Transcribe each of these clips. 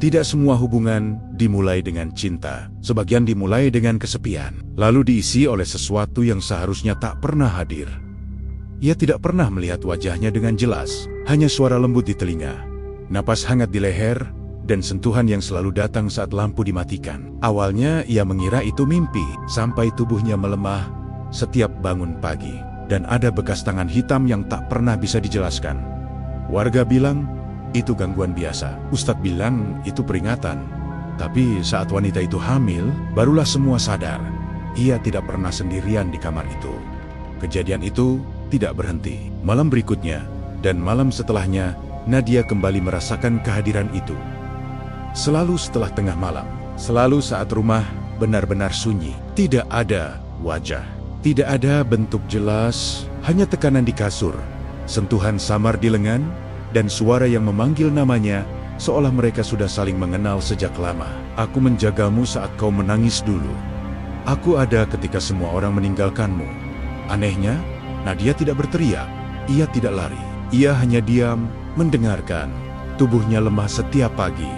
Tidak semua hubungan dimulai dengan cinta, sebagian dimulai dengan kesepian, lalu diisi oleh sesuatu yang seharusnya tak pernah hadir. Ia tidak pernah melihat wajahnya dengan jelas, hanya suara lembut di telinga, napas hangat di leher, dan sentuhan yang selalu datang saat lampu dimatikan. Awalnya ia mengira itu mimpi, sampai tubuhnya melemah setiap bangun pagi, dan ada bekas tangan hitam yang tak pernah bisa dijelaskan. Warga bilang, itu gangguan biasa. Ustadz bilang itu peringatan. Tapi saat wanita itu hamil, barulah semua sadar. Ia tidak pernah sendirian di kamar itu. Kejadian itu tidak berhenti. Malam berikutnya, dan malam setelahnya, Nadia kembali merasakan kehadiran itu. Selalu setelah tengah malam. Selalu saat rumah benar-benar sunyi. Tidak ada wajah. Tidak ada bentuk jelas, hanya tekanan di kasur, sentuhan samar di lengan, dan suara yang memanggil namanya, seolah mereka sudah saling mengenal sejak lama. Aku menjagamu saat kau menangis dulu. Aku ada ketika semua orang meninggalkanmu. Anehnya, Nadia tidak berteriak. Ia tidak lari. Ia hanya diam, mendengarkan. Tubuhnya lemah setiap pagi.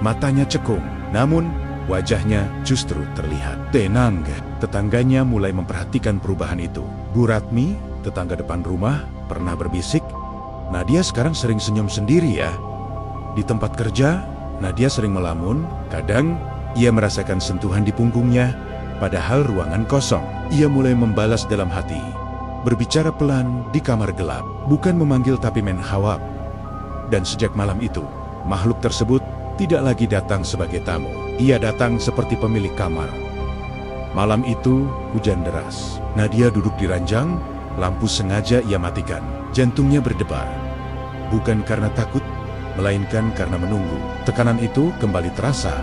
Matanya cekung. Namun, wajahnya justru terlihat tenang. Tetangganya mulai memperhatikan perubahan itu. Bu Ratmi, tetangga depan rumah, pernah berbisik, Nadia sekarang sering senyum sendiri ya. Di tempat kerja, Nadia sering melamun. Kadang, ia merasakan sentuhan di punggungnya, padahal ruangan kosong. Ia mulai membalas dalam hati. Berbicara pelan di kamar gelap. Bukan memanggil tapi menjawab. Dan sejak malam itu, makhluk tersebut tidak lagi datang sebagai tamu. Ia datang seperti pemilik kamar. Malam itu, hujan deras. Nadia duduk di ranjang, lampu sengaja ia matikan. Jantungnya berdebar. Bukan karena takut, melainkan karena menunggu. Tekanan itu kembali terasa,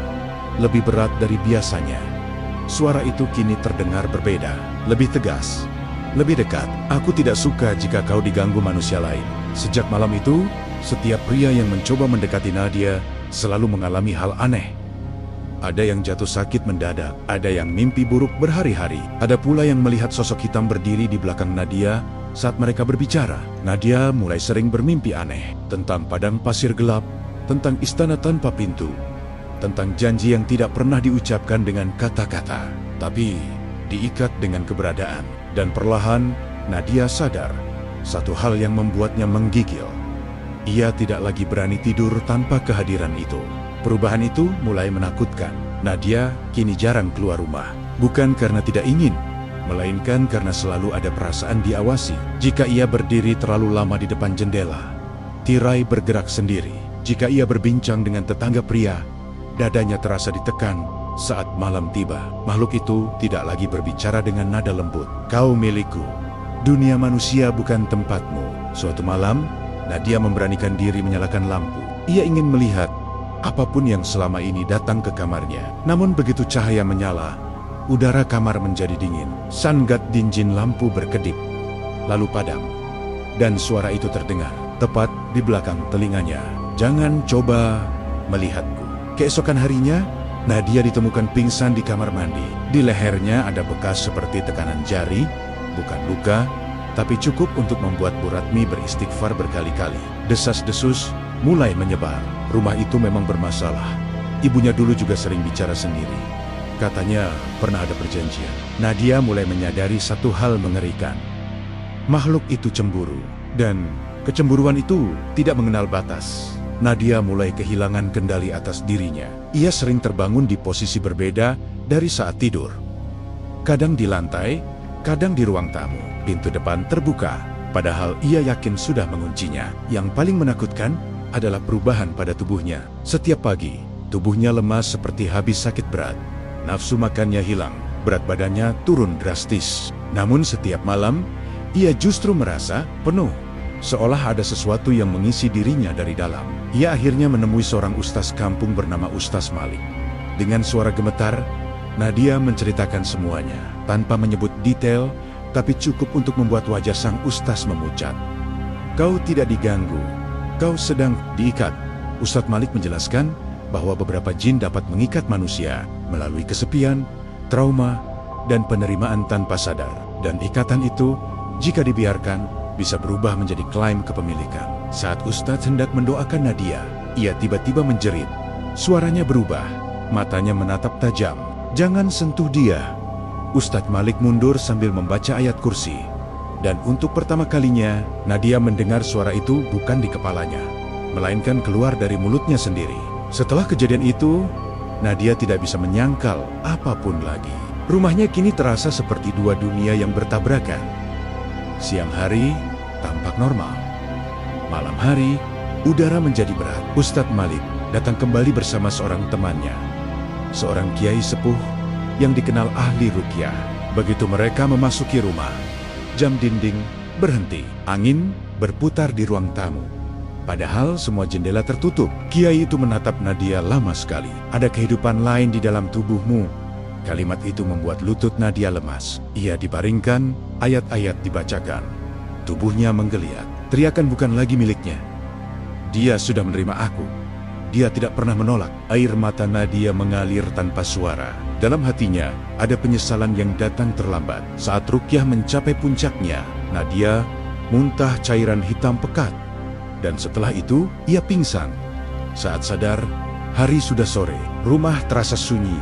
lebih berat dari biasanya. Suara itu kini terdengar berbeda, lebih tegas, lebih dekat. Aku tidak suka jika kau diganggu manusia lain. Sejak malam itu, setiap pria yang mencoba mendekati Nadia selalu mengalami hal aneh. Ada yang jatuh sakit mendadak, ada yang mimpi buruk berhari-hari, ada pula yang melihat sosok hitam berdiri di belakang Nadia saat mereka berbicara. Nadia mulai sering bermimpi aneh, tentang padang pasir gelap, tentang istana tanpa pintu, tentang janji yang tidak pernah diucapkan dengan kata-kata, tapi diikat dengan keberadaan. Dan perlahan, Nadia sadar, satu hal yang membuatnya menggigil. Ia tidak lagi berani tidur tanpa kehadiran itu. Perubahan itu mulai menakutkan. Nadia kini jarang keluar rumah, bukan karena tidak ingin, melainkan karena selalu ada perasaan diawasi. Jika ia berdiri terlalu lama di depan jendela, tirai bergerak sendiri. Jika ia berbincang dengan tetangga pria, dadanya terasa ditekan. Saat malam tiba, makhluk itu tidak lagi berbicara dengan nada lembut. Kau milikku, dunia manusia bukan tempatmu. Suatu malam, Nadia memberanikan diri menyalakan lampu. Ia ingin melihat apapun yang selama ini datang ke kamarnya. Namun begitu cahaya menyala, udara kamar menjadi dingin. Sangat dinjin lampu berkedip, lalu padam. Dan suara itu terdengar, tepat di belakang telinganya. Jangan coba melihatku. Keesokan harinya, Nadia ditemukan pingsan di kamar mandi. Di lehernya ada bekas seperti tekanan jari, bukan luka, tapi cukup untuk membuat Bu Ratmi beristighfar berkali-kali. Desas-desus mulai menyebar. Rumah itu memang bermasalah. Ibunya dulu juga sering bicara sendiri. Katanya pernah ada perjanjian. Nadia mulai menyadari satu hal mengerikan. Makhluk itu cemburu, dan kecemburuan itu tidak mengenal batas. Nadia mulai kehilangan kendali atas dirinya. Ia sering terbangun di posisi berbeda dari saat tidur. Kadang di lantai, kadang di ruang tamu. Pintu depan terbuka, padahal ia yakin sudah menguncinya. Yang paling menakutkan adalah perubahan pada tubuhnya. Setiap pagi, tubuhnya lemas seperti habis sakit berat. Nafsu makannya hilang, berat badannya turun drastis. Namun setiap malam, ia justru merasa penuh, seolah ada sesuatu yang mengisi dirinya dari dalam. Ia akhirnya menemui seorang ustaz kampung bernama Ustaz Malik. Dengan suara gemetar, Nadia menceritakan semuanya, tanpa menyebut detail, tapi cukup untuk membuat wajah sang ustaz memucat. Kau tidak diganggu, kau sedang diikat. Ustaz Malik menjelaskan bahwa beberapa jin dapat mengikat manusia melalui kesepian, trauma, dan penerimaan tanpa sadar. Dan ikatan itu, jika dibiarkan, bisa berubah menjadi klaim kepemilikan. Saat Ustadz hendak mendoakan Nadia, ia tiba-tiba menjerit. Suaranya berubah, matanya menatap tajam. "Jangan sentuh dia." Ustadz Malik mundur sambil membaca ayat kursi. Dan untuk pertama kalinya, Nadia mendengar suara itu bukan di kepalanya, melainkan keluar dari mulutnya sendiri. Setelah kejadian itu, Nadia tidak bisa menyangkal apapun lagi. Rumahnya kini terasa seperti dua dunia yang bertabrakan. Siang hari tampak normal. Malam hari, udara menjadi berat. Ustadz Malik datang kembali bersama seorang temannya, seorang kiai sepuh yang dikenal ahli ruqyah. Begitu mereka memasuki rumah, jam dinding berhenti. Angin berputar di ruang tamu. Padahal semua jendela tertutup. Kiai itu menatap Nadia lama sekali. "Ada kehidupan lain di dalam tubuhmu." Kalimat itu membuat lutut Nadia lemas. Ia dibaringkan, ayat-ayat dibacakan. Tubuhnya menggeliat. Teriakan bukan lagi miliknya. Dia sudah menerima aku. Dia tidak pernah menolak. Air mata Nadia mengalir tanpa suara. Dalam hatinya, ada penyesalan yang datang terlambat. Saat ruqyah mencapai puncaknya, Nadia muntah cairan hitam pekat. Dan setelah itu, ia pingsan. Saat sadar, hari sudah sore. Rumah terasa sunyi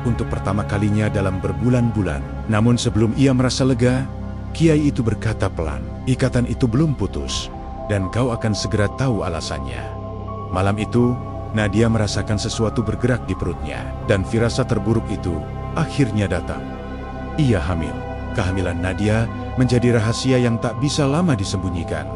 untuk pertama kalinya dalam berbulan-bulan. Namun sebelum ia merasa lega, kiai itu berkata pelan, "Ikatan itu belum putus, dan kau akan segera tahu alasannya." Malam itu, Nadia merasakan sesuatu bergerak di perutnya, dan firasat terburuk itu akhirnya datang. Ia hamil. Kehamilan Nadia menjadi rahasia yang tak bisa lama disembunyikan.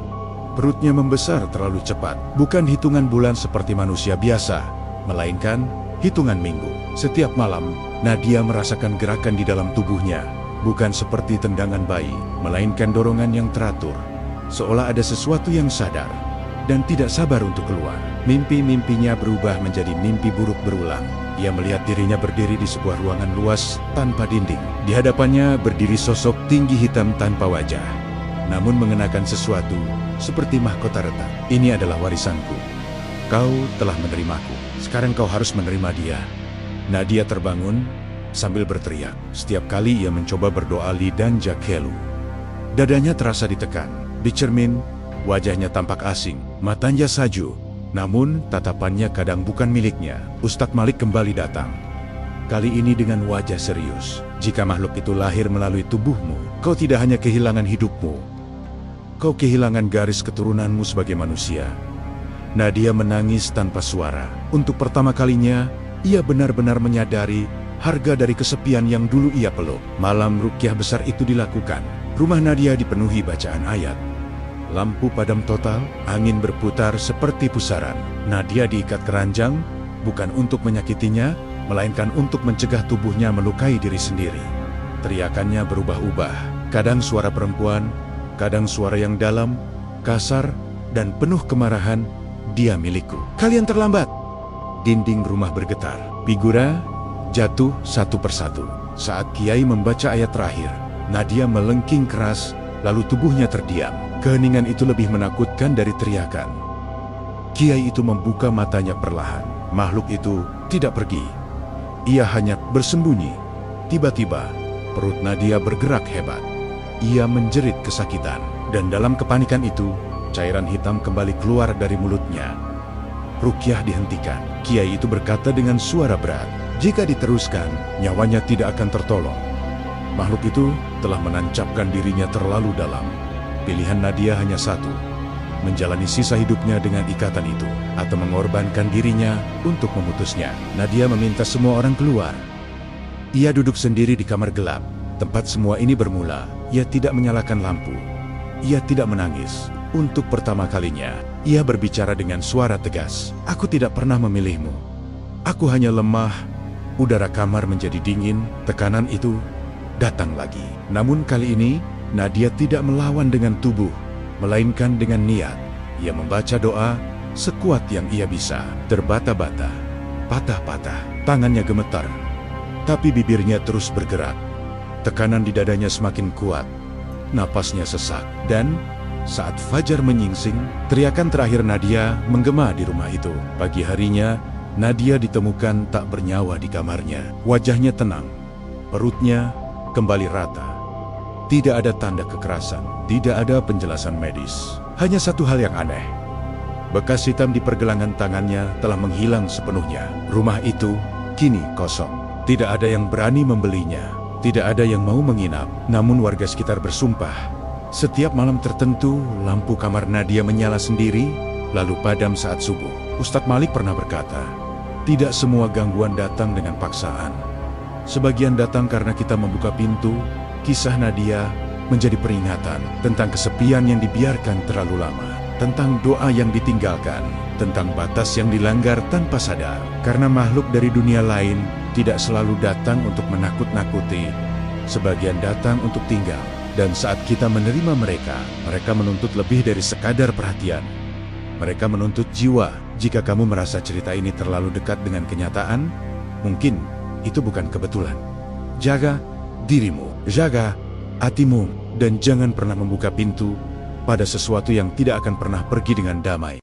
Perutnya membesar terlalu cepat, bukan hitungan bulan seperti manusia biasa, melainkan hitungan minggu. Setiap malam, Nadia merasakan gerakan di dalam tubuhnya, bukan seperti tendangan bayi, melainkan dorongan yang teratur, seolah ada sesuatu yang sadar dan tidak sabar untuk keluar. Mimpi-mimpinya berubah menjadi mimpi buruk berulang. Ia melihat dirinya berdiri di sebuah ruangan luas tanpa dinding. Di hadapannya berdiri sosok tinggi hitam tanpa wajah, namun mengenakan sesuatu seperti mahkota retak. "Ini adalah warisanku. Kau telah menerimaku. Sekarang kau harus menerima dia." Nadia terbangun sambil berteriak. Setiap kali ia mencoba berdoa li dan jakelu, dadanya terasa ditekan. Di cermin, wajahnya tampak asing, matanya saju, namun tatapannya kadang bukan miliknya. Ustadz Malik kembali datang. Kali ini dengan wajah serius. "Jika makhluk itu lahir melalui tubuhmu, kau tidak hanya kehilangan hidupmu, kau kehilangan garis keturunanmu sebagai manusia." Nadia menangis tanpa suara. Untuk pertama kalinya, ia benar-benar menyadari harga dari kesepian yang dulu ia peluk. Malam ruqyah besar itu dilakukan. Rumah Nadia dipenuhi bacaan ayat. Lampu padam total, angin berputar seperti pusaran. Nadia diikat keranjang, bukan untuk menyakitinya, melainkan untuk mencegah tubuhnya melukai diri sendiri. Teriakannya berubah-ubah, kadang suara perempuan, kadang suara yang dalam, kasar, dan penuh kemarahan. "Dia milikku. Kalian terlambat." Dinding rumah bergetar. Figura jatuh satu persatu. Saat kiai membaca ayat terakhir, Nadia melengking keras, lalu tubuhnya terdiam. Keheningan itu lebih menakutkan dari teriakan. Kiai itu membuka matanya perlahan. Makhluk itu tidak pergi. Ia hanya bersembunyi. Tiba-tiba, perut Nadia bergerak hebat. Ia menjerit kesakitan. Dan dalam kepanikan itu, cairan hitam kembali keluar dari mulutnya. Ruqyah dihentikan. Kiai itu berkata dengan suara berat, "Jika diteruskan, nyawanya tidak akan tertolong." Makhluk itu telah menancapkan dirinya terlalu dalam. Pilihan Nadia hanya satu, menjalani sisa hidupnya dengan ikatan itu, atau mengorbankan dirinya untuk memutusnya. Nadia meminta semua orang keluar. Ia duduk sendiri di kamar gelap. Tempat semua ini bermula. Ia tidak menyalakan lampu. Ia tidak menangis. Untuk pertama kalinya, ia berbicara dengan suara tegas. "Aku tidak pernah memilihmu. Aku hanya lemah." Udara kamar menjadi dingin, tekanan itu datang lagi. Namun kali ini, Nadia tidak melawan dengan tubuh, melainkan dengan niat. Ia membaca doa sekuat yang ia bisa. Terbata-bata, patah-patah, tangannya gemetar, tapi bibirnya terus bergerak. Tekanan di dadanya semakin kuat, napasnya sesak, dan saat fajar menyingsing, teriakan terakhir Nadia menggema di rumah itu. Pagi harinya, Nadia ditemukan tak bernyawa di kamarnya. Wajahnya tenang, perutnya kembali rata. Tidak ada tanda kekerasan, tidak ada penjelasan medis. Hanya satu hal yang aneh. Bekas hitam di pergelangan tangannya telah menghilang sepenuhnya. Rumah itu kini kosong. Tidak ada yang berani membelinya. Tidak ada yang mau menginap. Namun warga sekitar bersumpah, setiap malam tertentu lampu kamar Nadia menyala sendiri, lalu padam saat subuh. Ustadz Malik pernah berkata, tidak semua gangguan datang dengan paksaan. Sebagian datang karena kita membuka pintu. Kisah Nadia menjadi peringatan tentang kesepian yang dibiarkan terlalu lama, tentang doa yang ditinggalkan, tentang batas yang dilanggar tanpa sadar. Karena makhluk dari dunia lain tidak selalu datang untuk menakut-nakuti, sebagian datang untuk tinggal. Dan saat kita menerima mereka, mereka menuntut lebih dari sekadar perhatian. Mereka menuntut jiwa. Jika kamu merasa cerita ini terlalu dekat dengan kenyataan, mungkin itu bukan kebetulan. Jaga dirimu, jaga hatimu, dan jangan pernah membuka pintu pada sesuatu yang tidak akan pernah pergi dengan damai.